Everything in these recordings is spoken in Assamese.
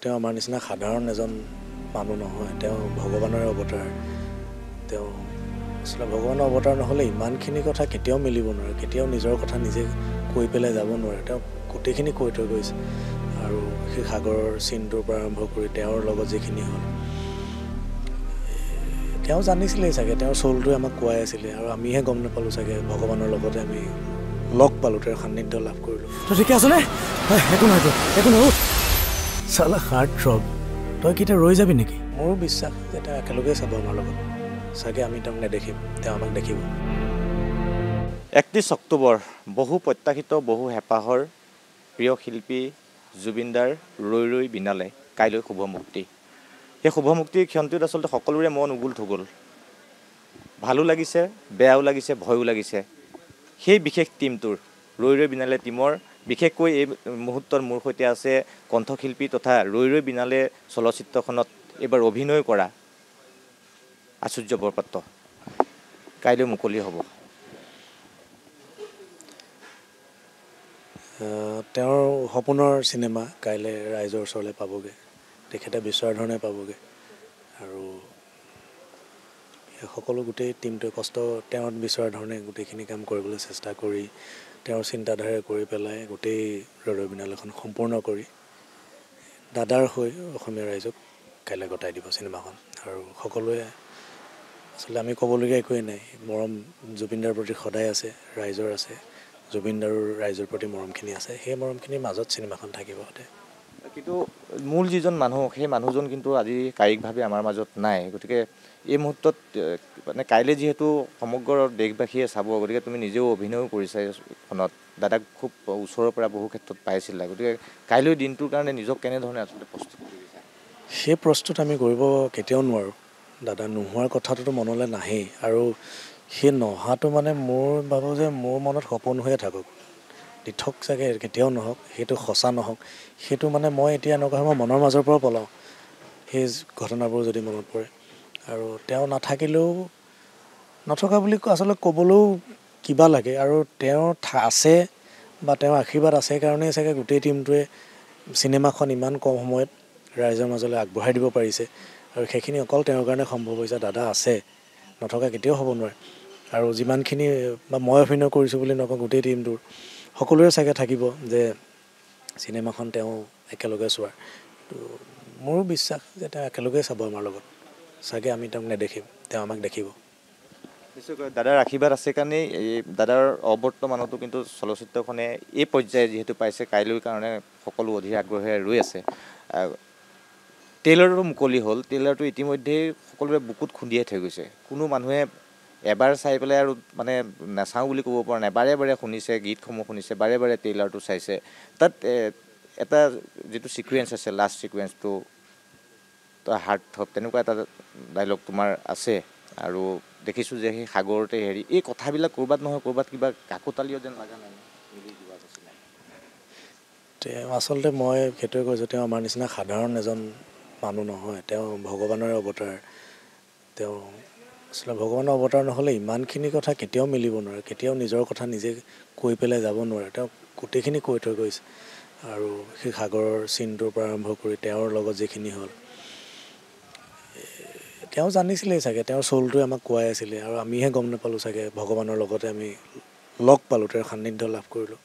তেওঁ আমাৰ নিচিনা সাধাৰণ এজন মানুহ নহয়, তেওঁ ভগৱানৰ অৱতাৰ। তেওঁ আচলতে ভগৱানৰ অৱতাৰ নহ'লে ইমানখিনি কথা কেতিয়াও মিলিব নোৱাৰে, কেতিয়াও নিজৰ কথা নিজে কৈ পেলাই যাব নোৱাৰে। তেওঁ গোটেইখিনি কৈ থৈ গৈছে। আৰু সেই সাগৰৰ চিনটোৰ পৰা আৰম্ভ কৰি তেওঁৰ লগত যিখিনি হ'ল, তেওঁ জানিছিলেই চাগে, তেওঁৰ চলটোৱে আমাক কোৱাই আছিলে, আৰু আমিহে গম নাপালোঁ চাগে। ভগৱানৰ লগতে আমি লগ পালোঁ, তেওঁৰ সান্নিধ্য লাভ কৰিলোঁ। তই ঠিকে আছনে? একো নহয়, একো নহয়। চালা হাৰ্ট থ্ৰব, তই কেতিয়া ৰৈ যাবি নেকি? মোৰো বিশ্বাস যে তেওঁ একেলগেই চাব আমাৰ লগত। চাগে আমি তেওঁক নেদেখিম, তেওঁ আমাক দেখিব। 31 অক্টোবৰ, বহু প্ৰত্যাশিত, বহু হেঁপাহৰ প্ৰিয় শিল্পী জুবিনদাৰ ৰৈ ৰৈ বিনালে কাইলৈ শুভ মুক্তি। সেই শুভ মুক্তিৰ ক্ষণটোত আচলতে সকলোৰে মন উগুল থুগুল। ভালো লাগিছে, বেয়াও লাগিছে, ভয়ো লাগিছে। সেই বিশেষ টীমটোৰ, ৰৈ ৰৈ বিনালে টীমৰ বিশেষকৈ এই মুহূৰ্তৰ মোৰ সৈতে আছে কণ্ঠশিল্পী তথা ৰৈ ৰৈ বিনালে চলচ্চিত্ৰখনত এইবাৰ অভিনয় কৰা আচুৰ্য বৰপাত্ৰ। কাইলৈ মুকলি হ'ব। তেওঁৰ সপোনৰ চিনেমা কাইলৈ ৰাইজৰ ওচৰলৈ পাবগৈ, তেখেতে বিচৰা ধৰণে পাবগৈ। আৰু সকলো গোটেই টীমটোৱে কষ্ট তেওঁ বিচৰা ধৰণে গোটেইখিনি কাম কৰিবলৈ চেষ্টা কৰি, তেওঁৰ চিন্তাধাৰা কৰি পেলাই গোটেই ৰৈ ৰৈ বিনালেখন সম্পূৰ্ণ কৰি দাদাৰ হৈ অসমীয়া ৰাইজক কাইলৈ গতাই দিব চিনেমাখন। আৰু সকলোৱে আচলতে আমি ক'বলগীয়া একোৱেই নাই, মৰম জুবিনদাৰ প্ৰতি সদায় আছে, ৰাইজৰ আছে। জুবিনদাৰো ৰাইজৰ প্ৰতি মৰমখিনি আছে, সেই মৰমখিনিৰ মাজত চিনেমাখন থাকিব সদায়। কিন্তু মূল যিজন মানুহ, সেই মানুহজন কিন্তু আজি কায়িকভাৱে আমাৰ মাজত নাই। গতিকে এই মুহূৰ্তত মানে কাইলৈ যিহেতু সমগ্ৰ দেশবাসীয়ে চাব, গতিকে তুমি নিজেও অভিনয়ো কৰিছা এইখনত, দাদাক খুব ওচৰৰ পৰা বহু ক্ষেত্ৰত পাইছিলা। গতিকে কাইলৈ দিনটোৰ কাৰণে নিজক কেনেধৰণে আচলতে প্ৰস্তুত কৰিছা? সেই প্ৰস্তুত আমি কৰিব কেতিয়াও নোৱাৰোঁ। দাদা নোহোৱাৰ কথাটোতো মনলৈ নাহেই, আৰু সেই নহাটো মানে মোৰ ভাবোঁ যে মোৰ মনত সপোন হৈয়ে থাকক, দিঠক চাগে কেতিয়াও নহওক, সেইটো সঁচা নহওক। সেইটো মানে মই এতিয়া এনেকুৱা হয়, মই মনৰ মাজৰ পৰাও পলাওঁ সেই ঘটনাবোৰ যদি মনত পৰে। আৰু তেওঁ নাথাকিলেও, নথকা বুলি আচলতে ক'বলৈও কিবা লাগে। আৰু তেওঁ আছে বা তেওঁৰ আশীৰ্বাদ আছে কাৰণেই চাগে গোটেই টীমটোৱে চিনেমাখন ইমান কম সময়ত ৰাইজৰ মাজলৈ আগবঢ়াই দিব পাৰিছে। আৰু সেইখিনি অকল তেওঁৰ কাৰণে সম্ভৱ হৈছে। দাদা আছে, নথকা কেতিয়াও হ'ব নোৱাৰে। আৰু যিমানখিনি বা মই অভিনয় কৰিছোঁ বুলি নকওঁ, গোটেই টীমটোৰ সকলোৰে চাগে থাকিব যে চিনেমাখন তেওঁ একেলগে চোৱাৰ। তো মোৰো বিশ্বাস যে তেওঁ একেলগেই চাব আমাৰ লগত। চাগে আমি তেওঁক নেদেখিম, তেওঁ আমাক দেখিব। নিশ্চয়কৈ দাদাৰ আশীৰ্বাদ আছে কাৰণেই এই দাদাৰ অৱৰ্তমানতো কিন্তু চলচ্চিত্ৰখনে এই পৰ্যায়ে যিহেতু পাইছে, কাইলৈৰ কাৰণে সকলো অধীৰ আগ্ৰহেৰে ৰৈ আছে। ট্ৰেইলাৰটো মুকলি হ'ল, ট্ৰেইলাৰটো ইতিমধ্যেই সকলোৰে বুকুত খুন্দিয়াই থৈ গৈছে। কোনো মানুহে এবাৰ চাই পেলাই আৰু মানে নাচাওঁ বুলি ক'ব পৰা নাই, বাৰে বাৰে শুনিছে, গীতসমূহ শুনিছে, বাৰে বাৰে ট্ৰেইলাৰটো চাইছে। তাত এটা যিটো ছিকুৱেঞ্চ আছে, লাষ্ট ছিকুৱেঞ্চটো হাৰ্ট থ্ৰব, তেনেকুৱা এটা ডাইলগ তোমাৰ আছে। আৰু দেখিছোঁ যে সেই সাগৰতে হেৰি, এই কথাবিলাক ক'ৰবাত নহয় ক'ৰবাত কিবা কাকতালীয় যেন লগা নাই? তেওঁ আচলতে মই সেইটোৱে কৈছোঁ, তেওঁ আমাৰ নিচিনা সাধাৰণ এজন মানুহ নহয়, তেওঁ ভগৱানৰ অৱতাৰ। তেওঁ আচলতে ভগৱানৰ অৱতাৰ নহ'লে ইমানখিনি কথা কেতিয়াও মিলিব নোৱাৰে, কেতিয়াও নিজৰ কথা নিজে কৈ পেলাই যাব নোৱাৰে। তেওঁ গোটেইখিনি কৈ থৈ গৈছে। আৰু সেই সাগৰৰ চিনটোৰ পৰা আৰম্ভ কৰি তেওঁৰ লগত যিখিনি হ'ল, তেওঁ জানিছিলেই চাগে, তেওঁৰ চলটোৱে আমাক কোৱাই আছিলে, আৰু আমিহে গম নাপালোঁ চাগে। ভগৱানৰ লগতে আমি লগ পালোঁ, তেওঁৰ সান্নিধ্য লাভ কৰিলোঁ।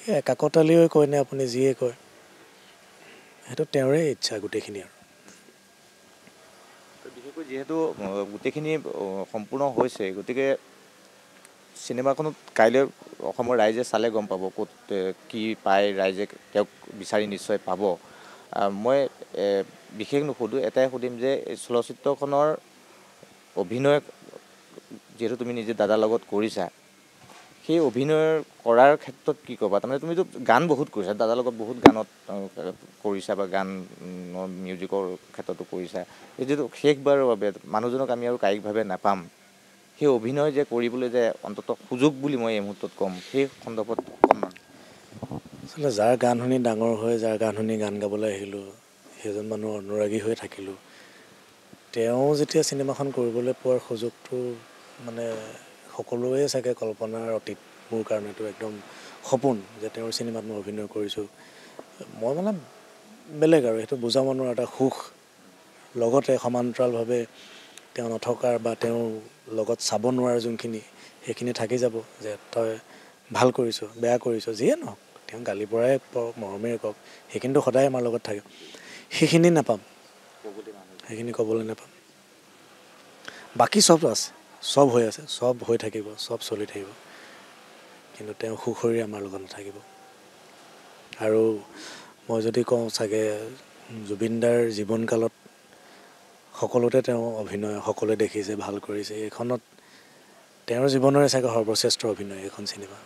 সেই কাকতালীয় কয় নে আপুনি যিয়ে কয়, সেইটো তেওঁৰে ইচ্ছা গোটেইখিনি। আৰু বিশেষকৈ যিহেতু গোটেইখিনি সম্পূৰ্ণ হৈছে, গতিকে চিনেমাখনত কাইলৈ অসমৰ ৰাইজে চালে গম পাব ক'ত কি পায়, ৰাইজে তেওঁক বিচাৰি নিশ্চয় পাব। মই বিশেষ নুসুধোঁ, এটাই সুধিম যে এই চলচ্চিত্ৰখনৰ অভিনয় যিহেতু তুমি নিজে দাদাৰ লগত কৰিছা, সেই অভিনয় কৰাৰ ক্ষেত্ৰত কি ক'বা? তাৰমানে তুমিতো গান বহুত কৰিছা, দাদাৰ লগত বহুত গানত কৰিছা বা গানৰ মিউজিকৰ ক্ষেত্ৰতো কৰিছা। এই যিটো শেষবাৰৰ বাবে মানুহজনক আমি আৰু কায়িকভাৱে নাপাম, সেই অভিনয় যে কৰিবলৈ যে অন্ততঃ সুযোগ বুলি মই এই মুহূৰ্তত ক'ম, সেই সন্দৰ্ভত অকণমান। আচলতে যাৰ গান শুনি ডাঙৰ হৈ, যাৰ গান শুনি গান গাবলৈ আহিলোঁ, সেইজন মানুহ অনুৰাগী হৈ থাকিলোঁ। তেওঁ যেতিয়া চিনেমাখন কৰিবলৈ পোৱাৰ সুযোগটো মানে সকলোৱে চাগে কল্পনাৰ অতীত। মোৰ কাৰণেতো একদম সপোন যে তেওঁৰ চিনেমাত মই অভিনয় কৰিছোঁ। মই মানে বেলেগ আৰু সেইটো বুজাব নোৱাৰা এটা সুখ লগতে সমান্তৰালভাৱে তেওঁ নথকাৰ বা তেওঁৰ লগত চাব নোৱাৰা যোনখিনি সেইখিনি থাকি যাব যে তই ভাল কৰিছ বেয়া কৰিছ যিয়ে নহওক তেওঁ গালি পৰাই কওক মৰমেৰে কওক সেইখিনিতো সদায় আমাৰ লগত থাকে সেইখিনি নাপাম সেইখিনি ক'বলৈ নাপাম বাকী চব আছে চব হৈ আছে চব হৈ থাকিব চব চলি থাকিব কিন্তু তেওঁ সুখৰি আমাৰ লগত নাথাকিব আৰু মই যদি কওঁ চাগে জুবিনদাৰ জীৱনকালত সকলোতে তেওঁ অভিনয় সকলোৱে দেখিছে ভাল কৰিছে এইখনত তেওঁৰ জীৱনৰে চাগে সৰ্বশ্ৰেষ্ঠ অভিনয় এইখন চিনেমা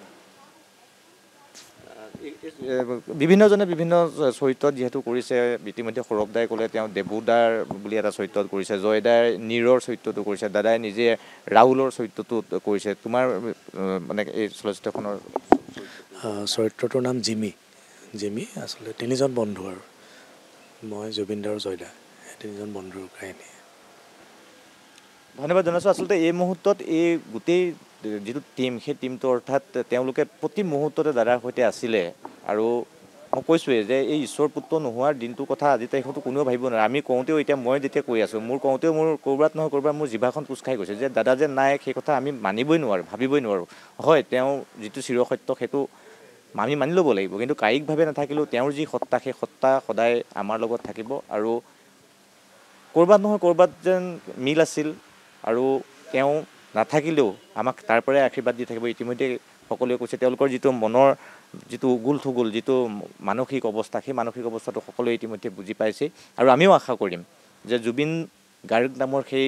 বিভিন্নজনে বিভিন্ন চৰিত্ৰত যিহেতু কৰিছে ইতিমধ্যে সৌৰভ দাই ক'লে তেওঁ দেবুদাৰ বুলি এটা চৰিত্ৰত কৰিছে জয়দাই নীৰৰ চৰিত্ৰটো কৰিছে দাদাই নিজে ৰাহুলৰ চৰিত্ৰটো কৰিছে তোমাৰ মানে এই চলচ্চিত্ৰখনৰ চৰিত্ৰটোৰ নাম জিমি আচলতে তিনিজন বন্ধু আৰু মই জুবিনদাৰ আৰু জয়দা এই তিনিজন বন্ধুৰ কাহিনী ধন্যবাদ জনাইছোঁ আচলতে এই মুহূৰ্তত এই গোটেই যিটো টীম সেই টীমটো অৰ্থাৎ তেওঁলোকে প্ৰতি মুহূৰ্ততে দাদাৰ সৈতে আছিলে আৰু মই কৈছোঁৱেই যে এই ঈশ্বৰ পুত্ৰ নোহোৱাৰ দিনটোৰ কথা আজি তাৰিখতো কোনেও ভাবিব নোৱাৰে আমি কওঁতেও এতিয়া মই যেতিয়া কৈ আছোঁ মোৰ কওঁতেও মোৰ ক'ৰবাত নহয় ক'ৰবাত মোৰ জিভাখন কোচ খাই গৈছে যে দাদা যে নাই সেই কথা আমি মানিবই নোৱাৰোঁ ভাবিবই নোৱাৰোঁ হয় তেওঁ যিটো চিৰসত্য সেইটো আমি মানি ল'ব লাগিব কিন্তু কায়িকভাৱে নাথাকিলেও তেওঁৰ যি সত্তা সেই সত্তা সদায় আমাৰ লগত থাকিব আৰু ক'ৰবাত নহয় ক'ৰবাত যেন মিল আছিল আৰু তেওঁ নাথাকিলেও আমাক তাৰ পৰাই আশীৰ্বাদ দি থাকিব ইতিমধ্যে সকলোৱে কৈছে তেওঁলোকৰ যিটো মনৰ যিটো উগুল থুগুল যিটো মানসিক অৱস্থা সেই মানসিক অৱস্থাটো সকলোৱে ইতিমধ্যে বুজি পাইছে আৰু আমিও আশা কৰিম যে জুবিন গাৰ্গ নামৰ সেই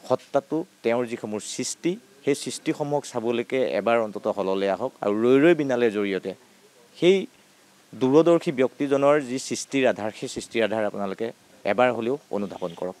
সত্তাটো তেওঁৰ যিসমূহ সৃষ্টি সেই সৃষ্টিসমূহক চাবলৈকে এবাৰ অন্ততঃ হললৈ আহক আৰু ৰৈ বিনালেৰ জৰিয়তে সেই দূৰদৰ্শী ব্যক্তিজনৰ যি সৃষ্টিৰ আধাৰ সেই সৃষ্টিৰ আধাৰ আপোনালোকে এবাৰ হ'লেও অনুধাৱন কৰক